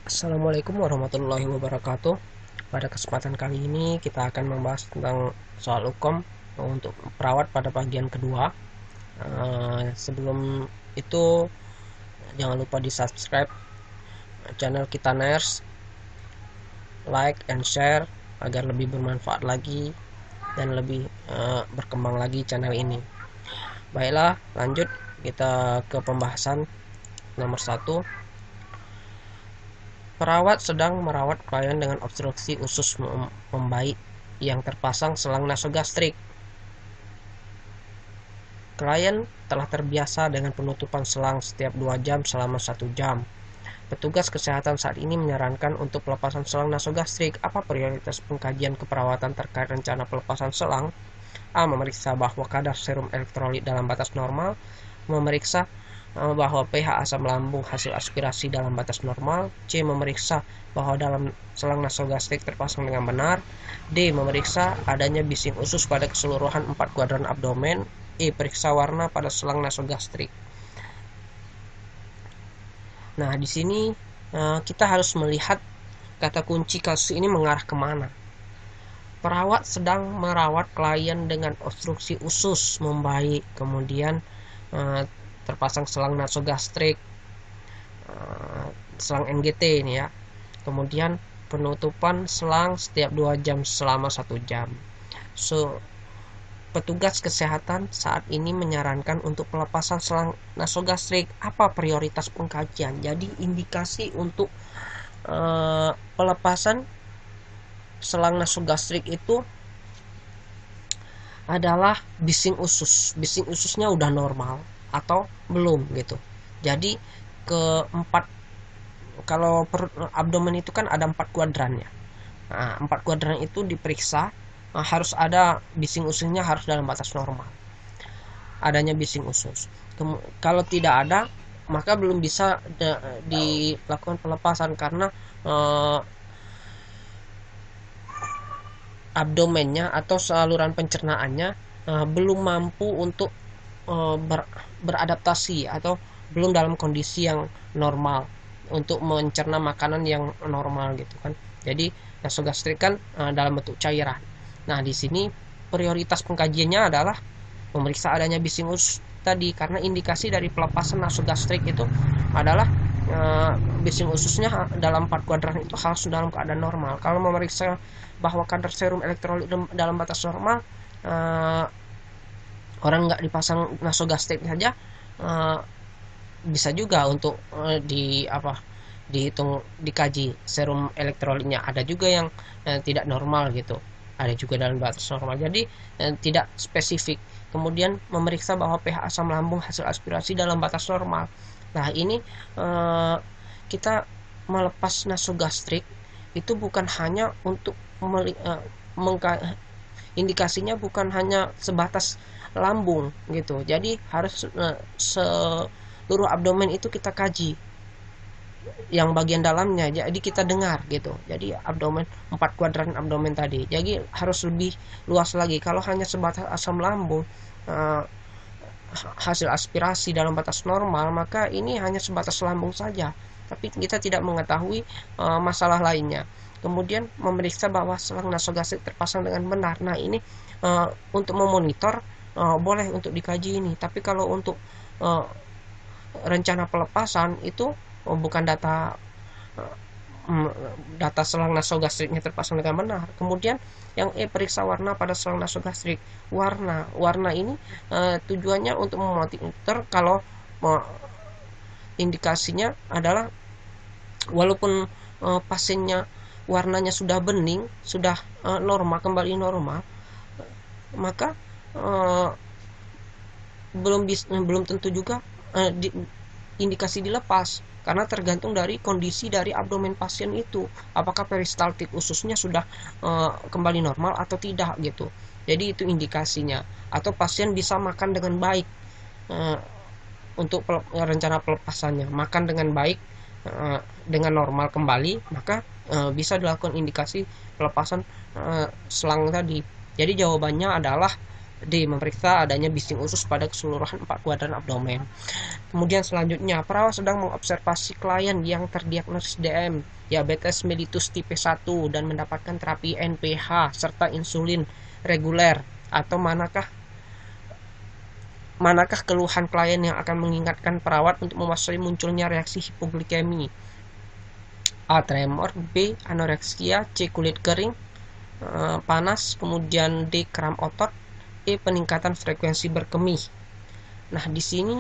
Assalamualaikum warahmatullahi wabarakatuh. Pada kesempatan kali ini kita akan membahas tentang soal hukum untuk perawat pada bagian kedua. Sebelum itu jangan lupa di subscribe channel kita Ners, like and share agar lebih bermanfaat lagi dan lebih berkembang lagi channel ini. Baiklah, lanjut kita ke pembahasan nomor 1. Perawat sedang merawat klien dengan obstruksi usus membaik yang terpasang selang nasogastrik. Klien telah terbiasa dengan penutupan selang setiap 2 jam selama 1 jam. Petugas kesehatan saat ini menyarankan untuk pelepasan selang nasogastrik. Apa prioritas pengkajian keperawatan terkait rencana pelepasan selang? A. Memeriksa bahwa kadar serum elektrolit dalam batas normal. Memeriksa bahwa pH asam lambung hasil aspirasi dalam batas normal. C. Memeriksa bahwa dalam selang nasogastrik terpasang dengan benar. D. Memeriksa adanya bising usus pada keseluruhan 4 kuadran abdomen. E. Periksa warna pada selang nasogastrik. Nah, di sini kita harus melihat kata kunci kasus ini mengarah kemana. Perawat sedang merawat klien dengan obstruksi usus membaik, kemudian terpasang selang nasogastrik, selang NGT ini ya. Kemudian penutupan selang setiap 2 jam selama 1 jam. Petugas kesehatan saat ini menyarankan untuk pelepasan selang nasogastrik. Apa prioritas pengkajian? Jadi indikasi untuk pelepasan selang nasogastrik itu adalah bising usus. Bising ususnya udah normal atau belum gitu. Jadi keempat, kalau abdomen itu kan ada 4 kuadrannya. Nah, 4 kuadran itu diperiksa, harus ada bising ususnya harus dalam batas normal. Adanya bising usus. Kalau tidak ada, maka belum bisa dilakukan pelepasan karena abdomennya atau saluran pencernaannya belum mampu untuk beradaptasi atau belum dalam kondisi yang normal untuk mencerna makanan yang normal gitu kan. Jadi nasogastrik kan dalam bentuk cairan. Nah, di sini prioritas pengkajiannya adalah memeriksa adanya bising usus tadi, karena indikasi dari pelepasan nasogastrik itu adalah bising ususnya dalam 4 kuadran itu harus dalam keadaan normal. Kalau memeriksa bahwa kadar serum elektrolit dalam batas normal, orang nggak dipasang nasogastrik saja bisa juga untuk dihitung, dikaji serum elektrolitnya. Ada juga yang tidak normal gitu, ada juga dalam batas normal, jadi tidak spesifik. Kemudian memeriksa bahwa pH asam lambung hasil aspirasi dalam batas normal. Nah, ini kita melepas nasogastrik itu bukan hanya untuk indikasinya bukan hanya sebatas lambung gitu. Jadi harus seluruh abdomen itu kita kaji, yang bagian dalamnya, jadi kita dengar gitu. Jadi abdomen, 4 kuadran abdomen tadi, jadi harus lebih luas lagi. Kalau hanya sebatas asam lambung hasil aspirasi dalam batas normal, maka ini hanya sebatas lambung saja, tapi kita tidak mengetahui masalah lainnya. Kemudian memeriksa bahwa selang nasogastrik terpasang dengan benar. Nah, ini untuk memonitor boleh untuk dikaji ini, tapi kalau untuk rencana pelepasan itu bukan data selang nasogastriknya terpasang dengan benar. Kemudian yang periksa warna pada selang nasogastrik. Warna ini tujuannya untuk memonitor kalau indikasinya adalah walaupun pasiennya warnanya sudah bening, sudah normal, kembali normal, maka belum tentu juga indikasi dilepas, karena tergantung dari kondisi dari abdomen pasien itu, apakah peristaltik ususnya sudah kembali normal atau tidak gitu. Jadi itu indikasinya. Atau pasien bisa makan dengan baik, untuk rencana pelepasannya, makan dengan baik dengan normal kembali, maka bisa dilakukan indikasi pelepasan selang tadi. Jadi jawabannya adalah D. Memeriksa adanya bising usus pada keseluruhan 4 kuadran abdomen. Kemudian selanjutnya, perawat sedang mengobservasi klien yang terdiagnosis DM, diabetes mellitus tipe 1 dan mendapatkan terapi NPH serta insulin reguler. Atau manakah keluhan klien yang akan mengingatkan perawat untuk mewaspadai munculnya reaksi hipoglikemi? A. Tremor, B. Anoreksia, C. Kulit kering panas, kemudian D. Kram otot, E. Peningkatan frekuensi berkemih. Nah, di sini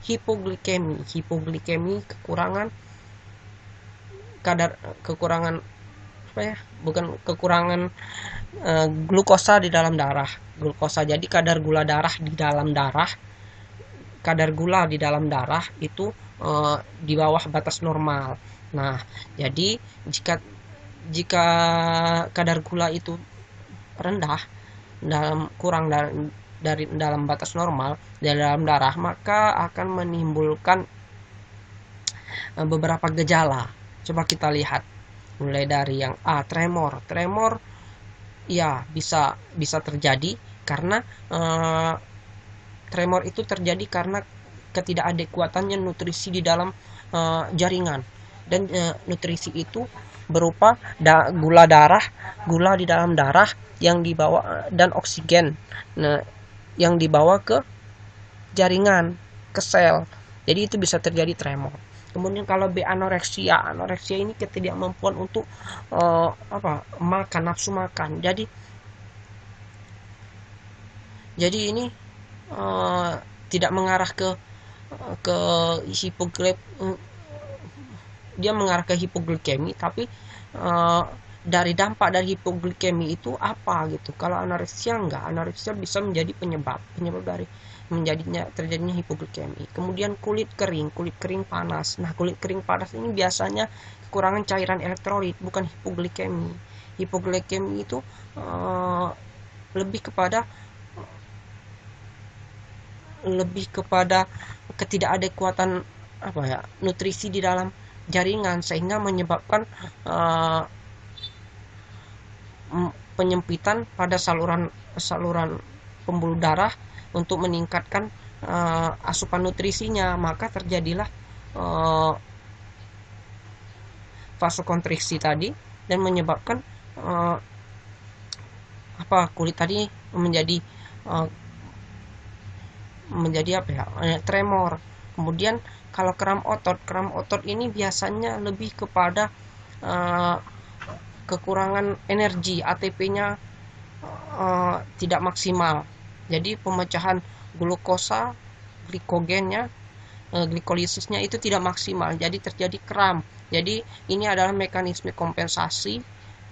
hipoglikemi glukosa di dalam darah. Jadi kadar gula di dalam darah itu di bawah batas normal. Nah, jadi jika kadar gula itu rendah, kurang dari dalam batas normal di dalam darah, maka akan menimbulkan beberapa gejala. Coba kita lihat, mulai dari yang A, tremor ya bisa terjadi karena tremor itu terjadi karena ketidakadekuatannya nutrisi di dalam jaringan, dan nutrisi itu berupa gula di dalam darah yang dibawa dan oksigen yang dibawa ke jaringan, ke sel. Jadi itu bisa terjadi tremor. Kemudian kalau B, anoreksia ini ketidakmampuan untuk nafsu makan. Jadi ini tidak mengarah ke dia mengarah ke hipoglikemi, tapi dari dampak dari hipoglikemi itu apa gitu. Kalau anoreksia enggak, anoreksia bisa menjadi penyebab dari terjadinya hipoglikemi. Kemudian kulit kering panas. Nah, kulit kering panas ini biasanya kekurangan cairan elektrolit, bukan hipoglikemi. Hipoglikemi itu lebih kepada ketidakadekuatan nutrisi di dalam jaringan, sehingga menyebabkan penyempitan pada saluran pembuluh darah untuk meningkatkan asupan nutrisinya, maka terjadilah vasokonstriksi tadi dan menyebabkan kulit tadi menjadi tremor. Kemudian kalau kram otot ini biasanya lebih kepada kekurangan energi, ATP-nya tidak maksimal. Jadi pemecahan glukosa, glikolilisnya itu tidak maksimal. Jadi terjadi kram. Jadi ini adalah mekanisme kompensasi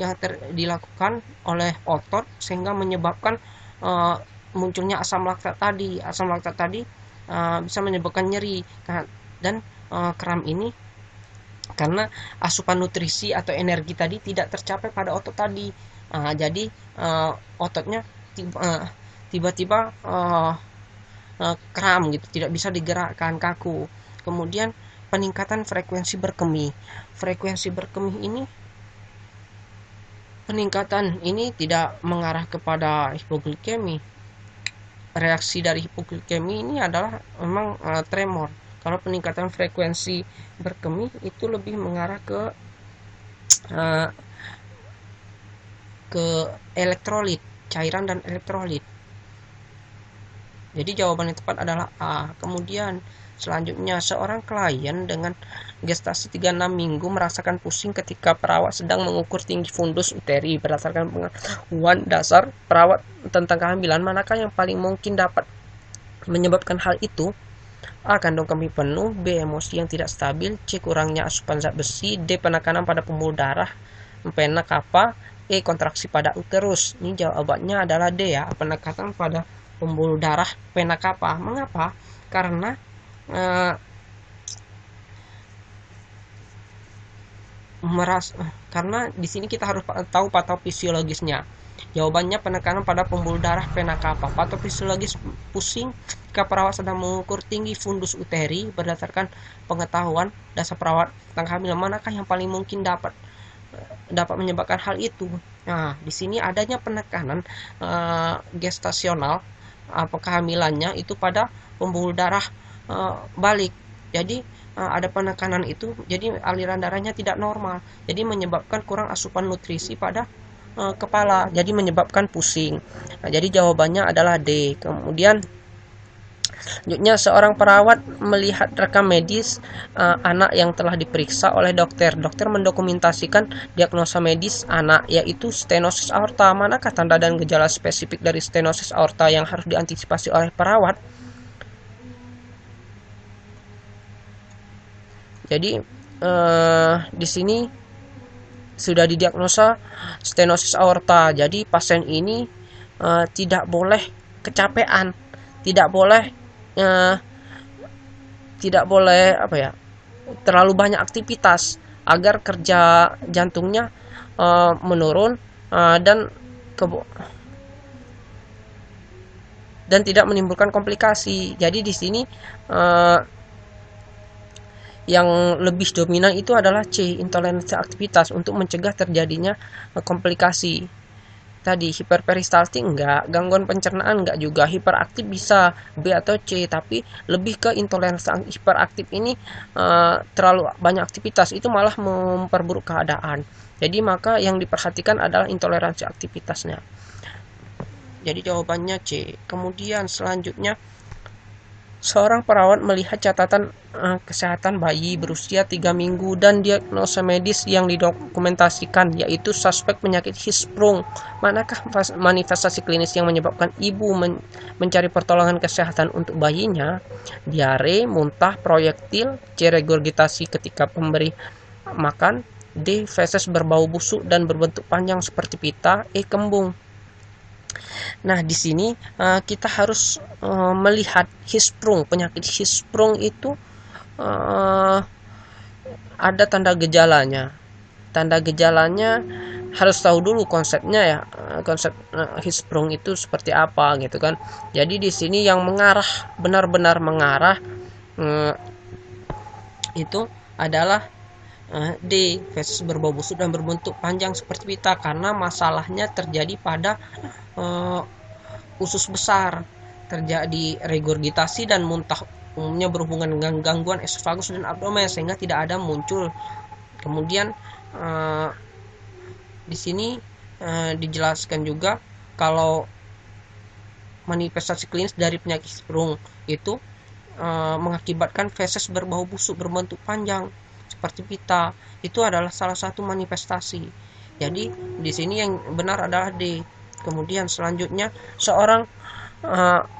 yang dilakukan oleh otot sehingga menyebabkan munculnya asam laktat tadi. Asam laktat tadi bisa menyebabkan nyeri, dan kram ini karena asupan nutrisi atau energi tadi tidak tercapai pada otot tadi. Jadi ototnya tiba-tiba kram gitu, tidak bisa digerakkan, kaku. Kemudian peningkatan frekuensi berkemih. Peningkatan ini tidak mengarah kepada hipoglikemi. Reaksi dari hipoglikemi ini adalah memang tremor. Kalau peningkatan frekuensi berkemih itu lebih mengarah ke elektrolit, cairan dan elektrolit. Jadi jawaban yang tepat adalah A. Kemudian selanjutnya, seorang klien dengan gestasi 36 minggu merasakan pusing ketika perawat sedang mengukur tinggi fundus uteri. Berdasarkan pengetahuan dasar perawat tentang kehamilan, manakah yang paling mungkin dapat menyebabkan hal itu? A. Kandung kemih penuh, B. Emosi yang tidak stabil, C. Kurangnya asupan zat besi, D. Penekanan pada pembuluh darah vena cava, E. Kontraksi pada uterus. Ini jawabannya adalah D ya, penekanan pada pembuluh darah vena cava. Mengapa? Karena di sini kita harus tahu patofisiologisnya. Jawabannya penekanan pada pembuluh darah vena cava. Patofisiologis pusing jika perawat sedang mengukur tinggi fundus uteri. Berdasarkan pengetahuan dasar perawat tentang kehamilan, manakah yang paling mungkin dapat menyebabkan hal itu? Nah, di sini adanya penekanan gestasional kehamilannya itu pada pembuluh darah balik. Jadi ada penekanan itu, jadi aliran darahnya tidak normal, jadi menyebabkan kurang asupan nutrisi pada kepala, jadi menyebabkan pusing. Nah, jadi jawabannya adalah D. Kemudian selanjutnya, seorang perawat melihat rekam medis anak yang telah diperiksa oleh dokter. Dokter mendokumentasikan diagnosa medis anak, yaitu stenosis aorta. Manakah tanda dan gejala spesifik dari stenosis aorta yang harus diantisipasi oleh perawat? Jadi di sini sudah didiagnosa stenosis aorta. Jadi pasien ini tidak boleh kecapean, tidak boleh terlalu banyak aktivitas agar kerja jantungnya menurun dan tidak menimbulkan komplikasi. Jadi di sini yang lebih dominan itu adalah C, intoleransi aktivitas, untuk mencegah terjadinya komplikasi. Tadi hiperperistaltik enggak, gangguan pencernaan enggak juga, hiperaktif bisa B atau C, tapi lebih ke intoleransi hiperaktif ini terlalu banyak aktivitas itu malah memperburuk keadaan. Jadi maka yang diperhatikan adalah intoleransi aktivitasnya. Jadi jawabannya C. Kemudian selanjutnya, seorang perawat melihat catatan kesehatan bayi berusia 3 minggu dan diagnosa medis yang didokumentasikan, yaitu suspek penyakit Hirschsprung. Manakah manifestasi klinis yang menyebabkan ibu mencari pertolongan kesehatan untuk bayinya? Diare, muntah, proyektil, C, regurgitasi ketika pemberi makan, D, feses berbau busuk dan berbentuk panjang seperti pita, E, kembung. Nah, di sini kita harus melihat Hirschsprung. Penyakit Hirschsprung itu ada tanda gejalanya. Tanda gejalanya harus tahu dulu konsepnya ya. Konsep Hirschsprung itu seperti apa gitu kan. Jadi di sini yang mengarah, benar-benar mengarah itu adalah D, feses berbau busuk dan berbentuk panjang seperti pita, karena masalahnya terjadi pada usus besar, terjadi regurgitasi dan muntah, umumnya berhubungan dengan gangguan esofagus dan abdomen sehingga tidak ada muncul. Kemudian di sini dijelaskan juga kalau manifestasi klinis dari penyakit Hirschsprung itu mengakibatkan feses berbau busuk berbentuk panjang seperti pita. Itu adalah salah satu manifestasi. Jadi di sini yang benar adalah D. Kemudian selanjutnya, seorang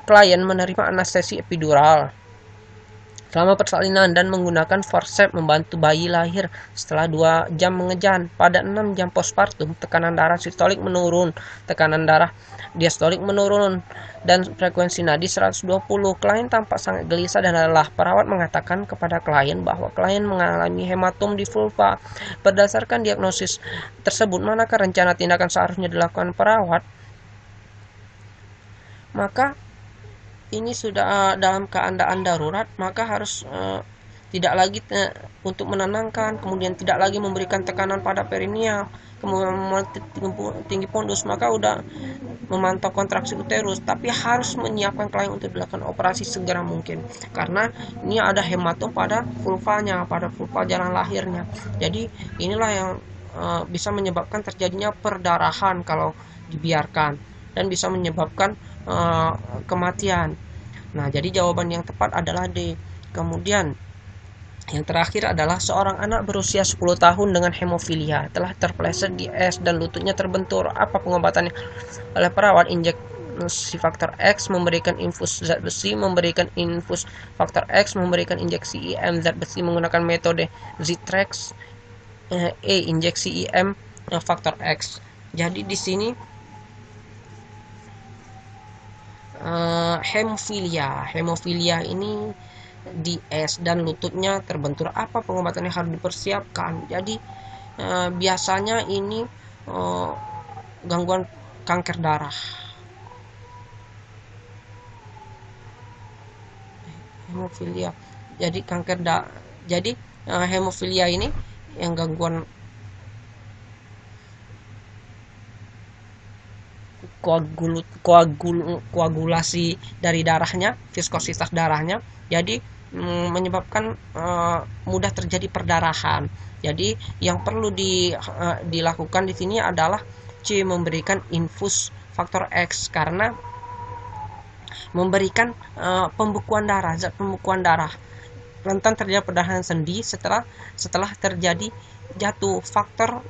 klien menerima anestesi epidural selama persalinan dan menggunakan forceps membantu bayi lahir. Setelah 2 jam mengejan, pada 6 jam postpartum, tekanan darah sistolik menurun, tekanan darah diastolik menurun, dan frekuensi nadi 120. Klien tampak sangat gelisah dan lelah. Perawat mengatakan kepada klien bahwa klien mengalami hematom di vulva. Berdasarkan diagnosis tersebut, manakah rencana tindakan seharusnya dilakukan perawat? Maka ini sudah dalam keadaan darurat, maka harus tidak lagi untuk menenangkan, kemudian tidak lagi memberikan tekanan pada perineal, kemudian tinggi pondus, maka udah memantau kontraksi uterus, tapi harus menyiapkan klien untuk dilakukan operasi segera mungkin, karena ini ada hematom pada vulvanya, pada vulva jalan lahirnya. Jadi inilah yang bisa menyebabkan terjadinya perdarahan kalau dibiarkan, dan bisa menyebabkan kematian. Nah, jadi jawaban yang tepat adalah D. Kemudian yang terakhir adalah seorang anak berusia 10 tahun dengan hemofilia telah terpleset di es dan lututnya terbentur. Apa pengobatannya? Oleh perawat, injeksi faktor X, memberikan infus zat besi, memberikan infus faktor X, memberikan injeksi IM zat besi menggunakan metode Zitrex, E, injeksi IM faktor X. Jadi di sini hemofilia ini di es dan lututnya terbentur. Apa pengobatannya harus dipersiapkan? Jadi biasanya ini gangguan kanker darah. Hemofilia. Jadi hemofilia ini yang gangguan koagulasi dari darahnya, viskositas darahnya, jadi menyebabkan mudah terjadi perdarahan. Jadi yang perlu dilakukan di sini adalah memberikan infus faktor X, karena memberikan pembekuan darah, zat pembekuan darah, rentan terjadi perdarahan sendi setelah terjadi jatuh. Faktor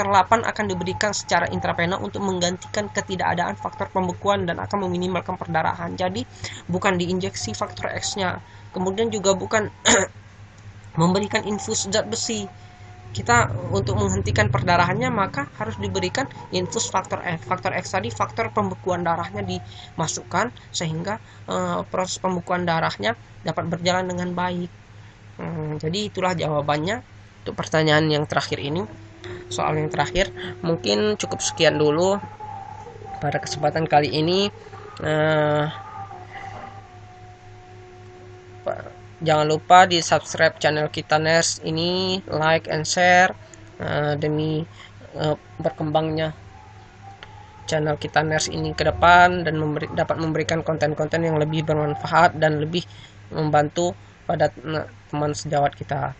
8 akan diberikan secara intravena untuk menggantikan ketidakadaan faktor pembekuan dan akan meminimalkan perdarahan. Jadi bukan diinjeksi faktor X-nya. Kemudian juga bukan memberikan infus zat besi. Kita untuk menghentikan perdarahannya maka harus diberikan infus faktor X. Faktor X tadi faktor pembekuan darahnya dimasukkan sehingga proses pembekuan darahnya dapat berjalan dengan baik. Jadi itulah jawabannya untuk pertanyaan yang terakhir ini. Soal yang terakhir mungkin cukup sekian dulu pada kesempatan kali ini. Jangan lupa di subscribe channel kita Nurse ini, like and share demi berkembangnya channel kita Nurse ini ke depan dan dapat memberikan konten-konten yang lebih bermanfaat dan lebih membantu pada teman sejawat kita.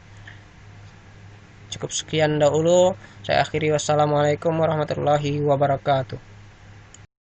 Cukup sekian dahulu, saya akhiri. Wassalamualaikum warahmatullahi wabarakatuh.